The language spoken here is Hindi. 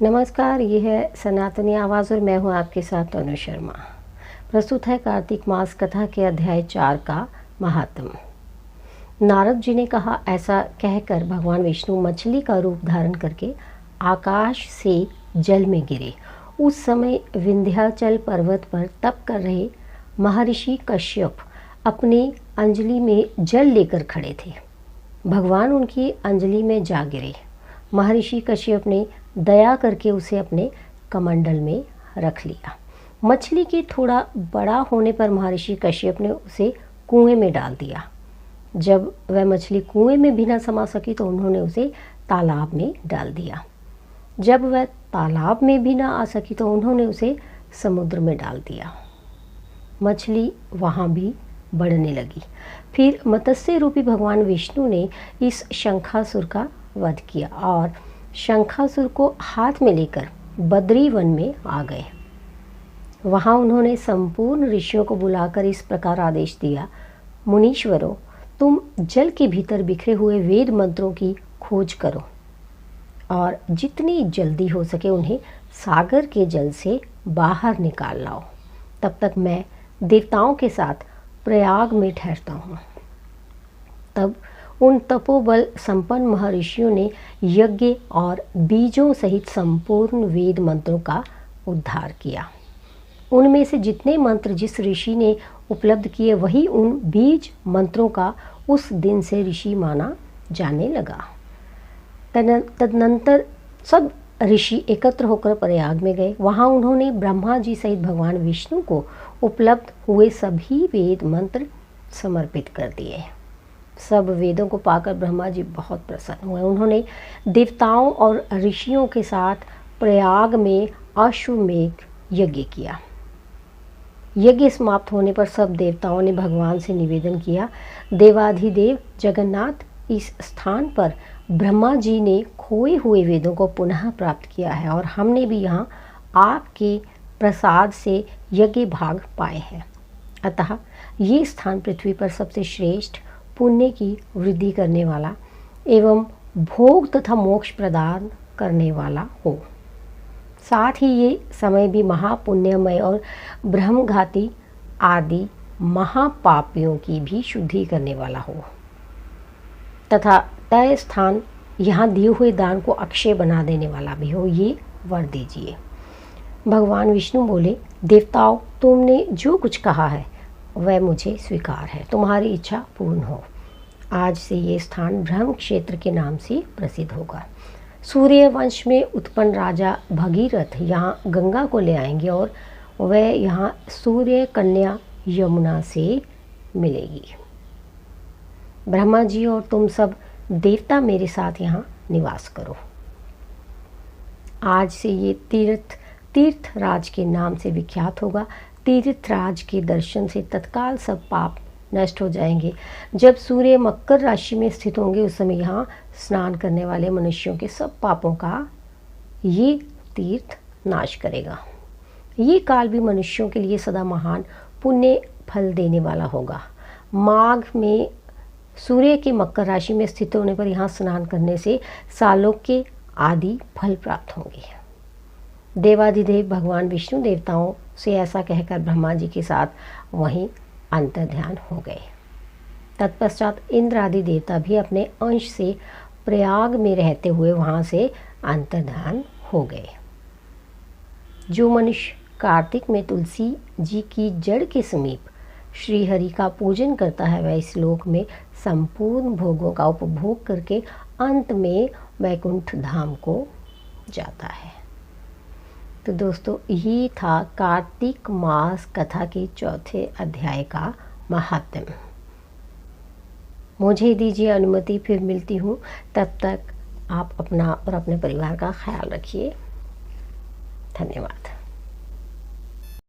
नमस्कार, ये है सनातनी आवाज़ और मैं हूँ आपके साथ तनु शर्मा। प्रस्तुत है कार्तिक मास कथा के अध्याय 4 का महात्म। नारद जी ने कहा, ऐसा कहकर भगवान विष्णु मछली का रूप धारण करके आकाश से जल में गिरे। उस समय विंध्याचल पर्वत पर तप कर रहे महर्षि कश्यप अपनी अंजलि में जल लेकर खड़े थे। भगवान उनकी अंजलि में जा गिरे। महर्षि कश्यप ने दया करके उसे अपने कमंडल में रख लिया। मछली के थोड़ा बड़ा होने पर महर्षि कश्यप ने उसे कुएं में डाल दिया। जब वह मछली कुएं में भी न समा सकी तो उन्होंने उसे तालाब में डाल दिया। जब वह तालाब में भी न आ सकी तो उन्होंने उसे समुद्र में डाल दिया। मछली वहाँ भी बढ़ने लगी। फिर मत्स्य रूपी भगवान विष्णु ने इस शंखासुर का वध किया और शंखासुर को हाथ में लेकर बद्री वन में आ गए। वहाँ उन्होंने संपूर्ण ऋषियों को बुलाकर इस प्रकार आदेश दिया, मुनीश्वरों, तुम जल के भीतर बिखरे हुए वेद मंत्रों की खोज करो और जितनी जल्दी हो सके उन्हें सागर के जल से बाहर निकाल लाओ। तब तक मैं देवताओं के साथ प्रयाग में ठहरता हूँ। तब उन तपोबल संपन्न महर्षियों ने यज्ञ और बीजों सहित संपूर्ण वेद मंत्रों का उद्धार किया। उनमें से जितने मंत्र जिस ऋषि ने उपलब्ध किए वही उन बीज मंत्रों का उस दिन से ऋषि माना जाने लगा। तदनंतर सब ऋषि एकत्र होकर प्रयाग में गए। वहाँ उन्होंने ब्रह्मा जी सहित भगवान विष्णु को उपलब्ध हुए सभी वेद मंत्र समर्पित कर दिए। सब वेदों को पाकर ब्रह्मा जी बहुत प्रसन्न हुए। उन्होंने देवताओं और ऋषियों के साथ प्रयाग में अश्वमेध यज्ञ किया। यज्ञ समाप्त होने पर सब देवताओं ने भगवान से निवेदन किया, देवाधिदेव जगन्नाथ, इस स्थान पर ब्रह्मा जी ने खोए हुए वेदों को पुनः प्राप्त किया है और हमने भी यहाँ आपके प्रसाद से यज्ञ भाग पाए हैं। अतः ये स्थान पृथ्वी पर सबसे श्रेष्ठ, पुण्य की वृद्धि करने वाला एवं भोग तथा मोक्ष प्रदान करने वाला हो। साथ ही ये समय भी महापुण्यमय और ब्रह्मघाती आदि महापापियों की भी शुद्धि करने वाला हो तथा तय स्थान यहाँ दिए हुए दान को अक्षय बना देने वाला भी हो, ये वर दीजिए। भगवान विष्णु बोले, देवताओं, तुमने जो कुछ कहा है वह मुझे स्वीकार है। तुम्हारी इच्छा पूर्ण हो। आज से ये स्थान ब्रह्म क्षेत्र के नाम से प्रसिद्ध होगा। सूर्य वंश में उत्पन्न राजा भगीरथ यहाँ गंगा को ले आएंगे और वह यहाँ सूर्य कन्या यमुना से मिलेगी। ब्रह्मा जी और तुम सब देवता मेरे साथ यहाँ निवास करो। आज से ये तीर्थराज के नाम से विख्यात होगा। तीर्थराज के दर्शन से तत्काल सब पाप नष्ट हो जाएंगे। जब सूर्य मकर राशि में स्थित होंगे उस समय यहाँ स्नान करने वाले मनुष्यों के सब पापों का ये तीर्थ नाश करेगा। ये काल भी मनुष्यों के लिए सदा महान पुण्य फल देने वाला होगा। माघ में सूर्य के मकर राशि में स्थित होने पर यहाँ स्नान करने से सालों के आदि फल प्राप्त होंगे। देवाधिदेव भगवान विष्णु देवताओं से ऐसा कहकर ब्रह्मा जी के साथ वहीं अंतर्ध्यान हो गए। तत्पश्चात इंद्र आदि देवता भी अपने अंश से प्रयाग में रहते हुए वहाँ से अंतर्ध्यान हो गए। जो मनुष्य कार्तिक में तुलसी जी की जड़ के समीप श्री हरि का पूजन करता है वह इस लोक में संपूर्ण भोगों का उपभोग करके अंत में वैकुंठ धाम को जाता है। तो दोस्तों, ये था कार्तिक मास कथा के चौथे अध्याय का महात्म्य। मुझे दीजिए अनुमति, फिर मिलती हूँ। तब तक आप अपना और अपने परिवार का ख्याल रखिए। धन्यवाद।